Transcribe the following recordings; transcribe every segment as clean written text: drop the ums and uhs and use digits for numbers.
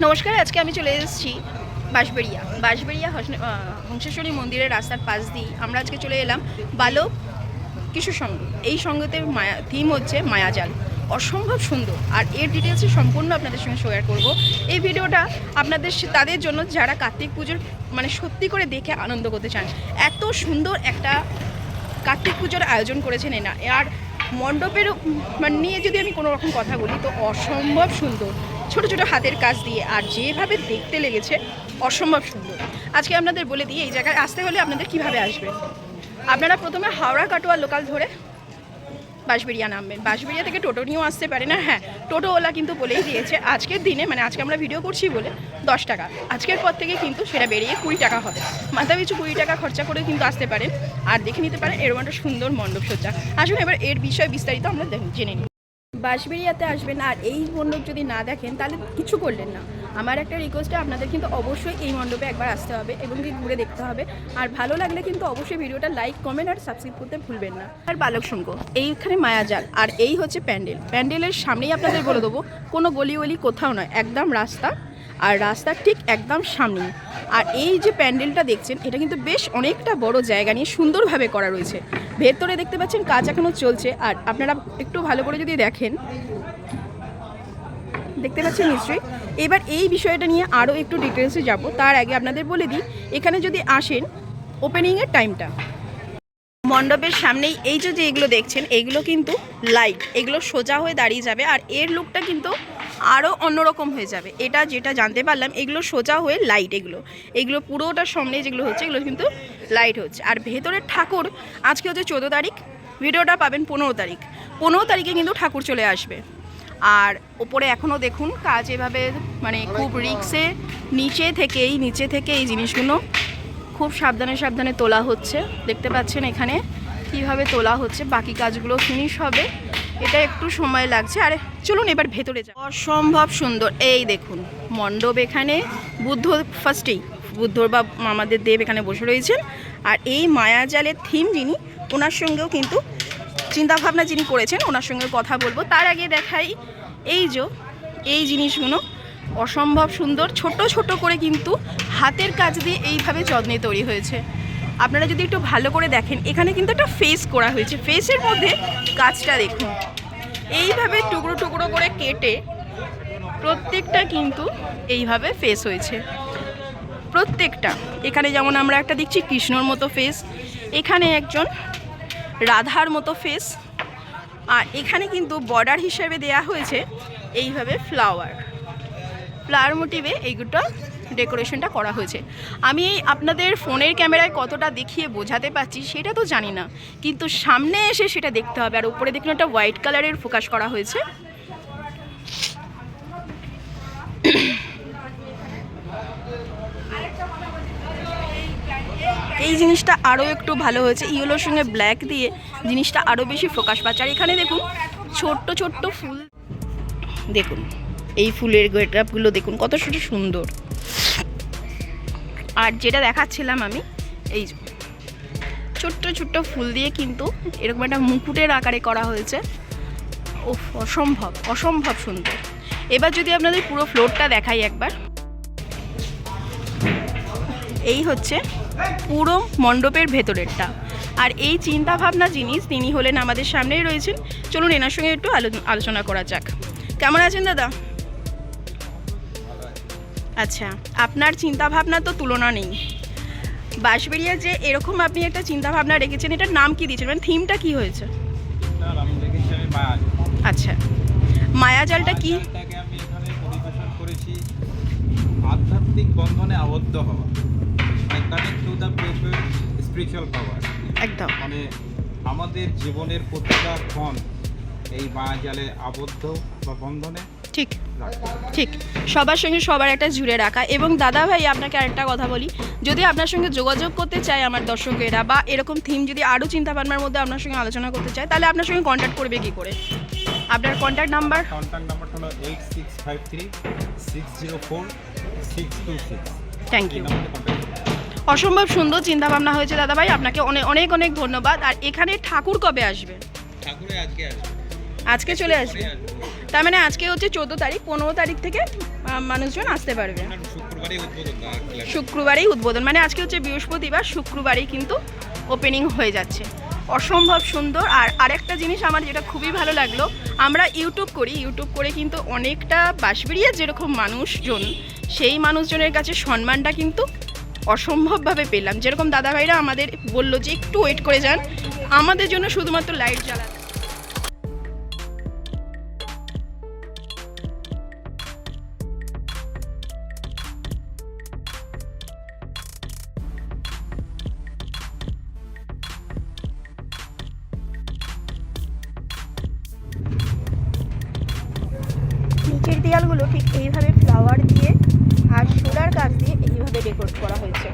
নমস্কার, আজকে আমি চলে এসেছি বাঁশবেড়িয়া হংসেশ্বরী মন্দিরের রাস্তার পাশ দিয়ে আমরা আজকে চলে এলাম বালক কিশোর সংঘ। এই সংঘতের থিম হচ্ছে মায়াজাল। অসম্ভব সুন্দর, আর এর ডিটেলসে সম্পূর্ণ আপনাদের সঙ্গে শেয়ার করব। এই ভিডিওটা আপনাদের তাদের জন্য যারা কার্তিক পুজোর সত্যি করে দেখে আনন্দ করতে চান। এত সুন্দর একটা কার্তিক পুজোর আয়োজন করেছেন এনা। আর মণ্ডপের নিয়ে যদি আমি কোনো রকম কথা বলি তো অসম্ভব সুন্দর, ছোট ছোট হাতের কাজ দিয়ে, আর যেভাবে দেখতে লেগেছে অসম্ভব সুন্দর। আজকে আপনাদের বলে দিই এই জায়গায় আসতে হলে আপনাদের কিভাবে আসবেন। আপনারা প্রথমে হাওড়া কাটোয়া লোকাল ধরে বাঁশবেড়িয়া নামবেন। বাঁশবেড়িয়া থেকে টোটো নিয়েও আসতে পারেন। আর হ্যাঁ, টোটোওয়ালা কিন্তু বলেই দিয়েছে আজকের দিনে আজকে আমরা ভিডিও করছি বলে 10 টাকা, আজকের পর থেকে কিন্তু সেটা বেরিয়ে 20 টাকা হবে। মাথা পিছু 20 টাকা খরচা করে কিন্তু আসতে পারেন আর দেখে নিতে পারেন এরকম একটা সুন্দর মণ্ডপ সজ্জা। আসুন এবার এর বিষয়ে বিস্তারিত আমরা জেনে নিই। বাঁশবেড়িয়াতে আসবেন আর এই মণ্ডপ যদি না দেখেন তাহলে কিছু করলেন না। আমার একটা রিকোয়েস্টে আপনাদের কিন্তু অবশ্যই এই মণ্ডপে একবার আসতে হবে এবং ঘুরে দেখতে হবে। আর ভালো লাগলে কিন্তু অবশ্যই ভিডিওটা লাইক, কমেন্ট আর সাবস্ক্রাইব করতে ভুলবেন না। আর বালক সংঘ, এইখানে মায়াজাল, আর এই হচ্ছে প্যান্ডেল। প্যান্ডেলের সামনেই আপনাদের বলে দেবো, কোনো গলি কোথাও নয়, একদম রাস্তা, আর রাস্তার ঠিক একদম সামনেই। আর এই যে প্যান্ডেলটা দেখছেন এটা কিন্তু বেশ অনেকটা বড় জায়গা নিয়ে সুন্দরভাবে করা রয়েছে। ভেতরে দেখতে পাচ্ছেন কাজ এখনও চলছে। আর আপনারা একটু ভালো করে যদি দেখেন, দেখতে পাচ্ছেন নিশ্চয়ই। এবার এই বিষয়টা নিয়ে আরও একটু ডিটেলসে যাব। তার আগে আপনাদের বলে দিই, এখানে যদি আসেন ওপেনিংয়ের টাইমটা, মণ্ডপের সামনেই এই যে এগুলো দেখছেন এগুলো কিন্তু লাইট, এগুলো সোজা হয়ে দাঁড়িয়ে যাবে আর এর লুকটা কিন্তু আরও অন্যরকম হয়ে যাবে। এটা যেটা জানতে পারলাম, এগুলো সোজা হয়ে লাইট, এগুলো পুরোটার সামনে যেগুলো হচ্ছে এগুলো কিন্তু লাইট হচ্ছে। আর ভেতরের ঠাকুর আজকে হচ্ছে 14 তারিখ, ভিডিওটা পাবেন 15 তারিখ। 15 তারিখে কিন্তু ঠাকুর চলে আসবে। আর ওপরে এখনও দেখুন কাজ এভাবে খুব রিক্সে নিচে থেকে এই জিনিসগুলো খুব সাবধানে তোলা হচ্ছে। দেখতে পাচ্ছেন এখানে কিভাবে তোলা হচ্ছে। বাকি কাজগুলো ফিনিশ হবে, এটা একটু সময় লাগছে। আর চলুন এবার ভেতরে যাই। অসম্ভব সুন্দর, এই দেখুন মণ্ডপ। এখানে বুদ্ধর বা আমাদের দেব এখানে বসে রয়েছেন। আর এই মায়াজালের থিম যিনি, ওনার সঙ্গেও কিন্তু চিন্তাভাবনা যিনি করেছেন ওনার সঙ্গে কথা বলবো। তার আগে দেখাই এই জিনিসগুলো অসম্ভব সুন্দর, ছোট ছোট করে কিন্তু হাতের কাজ দিয়ে এইভাবে যত্নে তৈরি হয়েছে। আপনারা যদি একটু ভালো করে দেখেন, এখানে কিন্তু একটা ফেস করা হয়েছে। ফেসের মধ্যে কাজটা দেখুন, এইভাবে টুকরো টুকরো করে কেটে প্রত্যেকটা কিন্তু এইভাবে ফেস হয়েছে প্রত্যেকটা। এখানে যেমন আমরা একটা দেখছি কৃষ্ণর মতো ফেস, এখানে একজন রাধার মতো ফেস, আর এখানে কিন্তু বর্ডার হিসেবে দেয়া হয়েছে এইভাবে ফ্লাওয়ার মোটিভে এইগুলো ডেকোরেশনটা করা হয়েছে। আমি আপনাদের ফোনের ক্যামেরায় কতটা দেখিয়ে বোঝাতে পারছি সেটা তো জানি না, কিন্তু সামনে এসে সেটা দেখতে হবে। আর উপরে দেখুন একটা হোয়াইট কালারের ফোকাস করা হয়েছে। এই জিনিসটা আরও একটু ভালো হয়েছে, ইয়েলোর সঙ্গে ব্ল্যাক দিয়ে জিনিসটা আরও বেশি ফোকাস পাচ্ছে। আর এখানে দেখুন ছোট্ট ফুল, দেখুন এই ফুলের গেটআপগুলো দেখুন কত সুন্দর। আর যেটা দেখাচ্ছিলাম আমি, এই ছোট্ট ফুল দিয়ে কিন্তু এরকম একটা মুকুটের আকারে করা হয়েছে। অসম্ভব সুন্দর। এবার যদি আপনাদের পুরো ফ্লোরটা দেখাই একবার, এই হচ্ছে পুরো মণ্ডপের ভেতরেরটা। আর এই চিন্তাভাবনা জিনিস তিনি হলেন আমাদের সামনেই রয়েছেন। চলুন এনার সঙ্গে একটু আলোচনা করা যাক। কেমন আছেন দাদা? আচ্ছা, আপনার চিন্তাভাবনা তো তুলনা নেই। বাঁশবেড়িয়া যে এরকম আপনি একটা চিন্তাভাবনা রেখেছেন, এটার নাম কি দিয়েছেন, থিমটা কি হয়েছে? আচ্ছা, মায়াজালটা কি? আধ্যাত্মিক বন্ধনে আবদ্ধ হওয়া, কানেক্ট টু দ্য স্পিরিচুয়াল পাওয়ার। একদম আমাদের জীবনের প্রতিটা ক্ষণ এই মায়াজালে আবদ্ধ বা বন্ধনে ঠিক সবার সঙ্গে সবার একটা জুড়ে রাখা। এবং দাদা ভাই আপনাকে আরেকটা কথা বলি, যদি আপনার সঙ্গে যোগাযোগ করতে চায় আমার দর্শকেরা, বা এরকম থিম যদি আরও চিন্তাভাবনার মধ্যে আপনার সঙ্গে আলোচনা করতে চায়, তাহলে আপনার সঙ্গে কন্ট্যাক্ট করবে কী করে? আপনার কন্ট্যাক্ট নাম্বারটা হলো 8653604626। Thank you. অসম্ভব সুন্দর চিন্তাভাবনা হয়েছে দাদা ভাই, আপনাকে অনেক ধন্যবাদ। আর এখানে ঠাকুর কবে আসবে? ঠাকুরে আজকে চলে আসবে। তার মানে আজকে হচ্ছে 14 তারিখ, 15 তারিখ থেকে মানুষজন আসতে পারবে। শুক্রবারেই উদ্বোধন, মানে আজকে হচ্ছে বৃহস্পতিবার, শুক্রবারেই কিন্তু ওপেনিং হয়ে যাচ্ছে। অসম্ভব সুন্দর। আর আরেকটা জিনিস আমার যেটা খুবই ভালো লাগলো, আমরা ইউটিউব করে কিন্তু অনেকটা বাঁশবেড়িয়ার যেরকম মানুষজন, সেই মানুষজনের কাছে সম্মানটা কিন্তু অসম্ভবভাবে পেলাম। যেরকম দাদাভাইরা আমাদের বললো যে একটু ওয়েট করে যান, আমাদের জন্য শুধুমাত্র লাইট জ্বালানো। নিচের দেয়ালগুলো ঠিক এইভাবে ফ্লাওয়ার দিয়ে আর সোলার কাজ দিয়ে এইভাবে ডেকোরেট করা হয়েছে।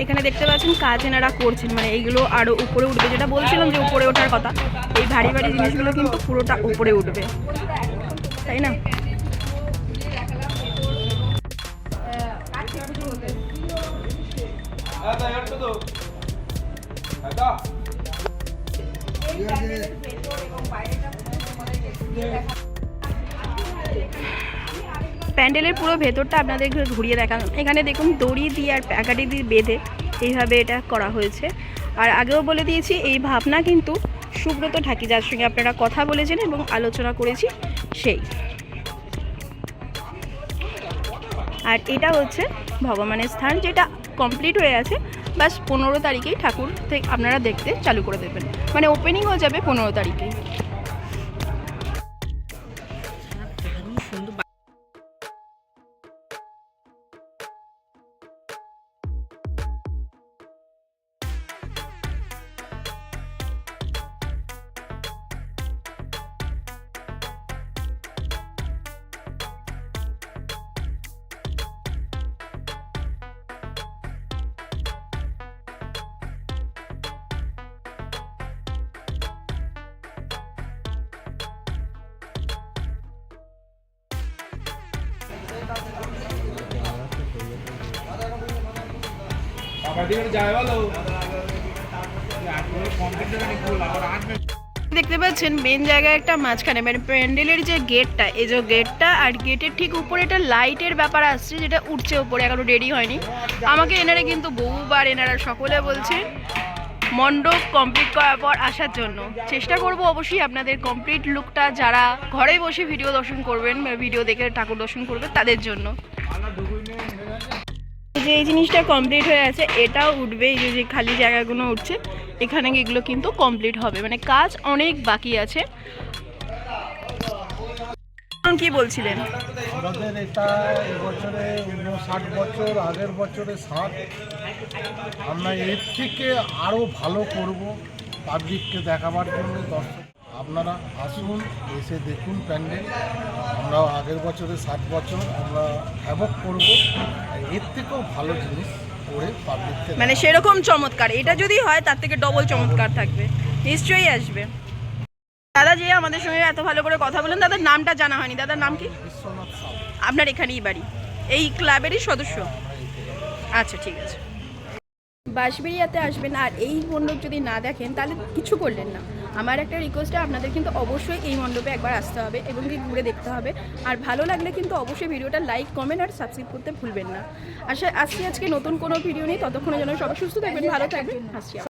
এখানে দেখতে পাচ্ছেন কাজ এনারা করছেন, মানে এইগুলো আরো উপরে উঠবে। যেটা বলছিলাম যে উপরে ওঠার কথা, এই ভারী ভারী জিনিসগুলো কিন্তু পুরোটা উপরে উঠবে, তাই না? প্যান্ডেলের পুরো ভেতরটা আপনাদের ঘুরিয়ে দেখানো। এখানে দেখুন দড়ি দিয়ে আর প্যাকাটি দিয়ে বেঁধে এইভাবে এটা করা হয়েছে। আর আগেও বলে দিয়েছি, এই ভাবনা কিন্তু সুব্রত ঢাকি, যার সঙ্গে আপনারা কথা বলেছেন এবং আলোচনা করেছি সেই। আর এটা হচ্ছে ভগবানের স্থান, যেটা কমপ্লিট হয়ে আছে। বাস 15 তারিখেই ঠাকুর থেকে আপনারা দেখতে চালু করে দেবেন, মানে ওপেনিং হয়ে যাবে 15 তারিখেই। দেখতে পাচ্ছেন মেন জায়গায় একটা মাঝখানে, মানে প্যান্ডেলের যে গেটটা, এই যে গেটটা, আর গেটের ঠিক উপরে একটা লাইটের ব্যাপার আসছে, যেটা উঠছে উপরে, এখনো রেডি হয়নি। আমাকে এনারা কিন্তু বহুবার এনারা সকলে বলছেন মণ্ডপ কমপ্লিট করার পর আসার জন্য। চেষ্টা করব অবশ্যই আপনাদের কমপ্লিট লুকটা, যারা ঘরে বসে ভিডিও দর্শন করবেন, ভিডিও দেখে ঠাকুর দর্শন করবে, তাদের জন্য। যে এই জিনিসটা কমপ্লিট হয়ে আছে, এটাও উঠবে। এই যে খালি জায়গাগুলো উঠছে, এখানে এগুলো কিন্তু কমপ্লিট হবে, মানে কাজ অনেক বাকি আছে। কি বলছিলেন? আমাদের এটা এবছরে 59 বছর, আগের বছরে 60। আমরা এর থেকে আরও ভালো করব, পাবলিককে দেখাবার জন্য। দর্শক আপনারা আসুন, এসে দেখুন প্যান্ডেল। আমরা আগের বছরে 60 বছর আমরা হ্যাভক করব, এর থেকেও ভালো জিনিস করে পাবলিককে, মানে সেরকম চমৎকার। এটা যদি হয় তার থেকে ডবল চমৎকার থাকবে, নিশ্চয়ই আসবে। দাদা যে আমাদের সঙ্গে এত ভালো করে কথা বলেন, দাদার নামটা জানা হয়নি। দাদার নাম কি? বিশ্বনাথ সাউ। আপনার এখানেই বাড়ি, এই ক্লাবেরই সদস্য? আচ্ছা ঠিক আছে। বাঁশবেড়িয়াতে আসবেন আর এই মণ্ডপ যদি না দেখেন তাহলে কিছু করলেন না। আমার একটা রিকোয়েস্ট, আপনাদের কিন্তু অবশ্যই এই মণ্ডপে একবার আসতে হবে এবং কি ঘুরে দেখতে হবে। আর ভালো লাগলে কিন্তু অবশ্যই ভিডিওটা লাইক, কমেন্ট আর সাবস্ক্রাইব করতে ভুলবেন না। আসছি আজকে নতুন কোনো ভিডিও নেই, ততক্ষণে যেন সবাই সুস্থ থাকবেন, ভালো থাকবেন, আসছি।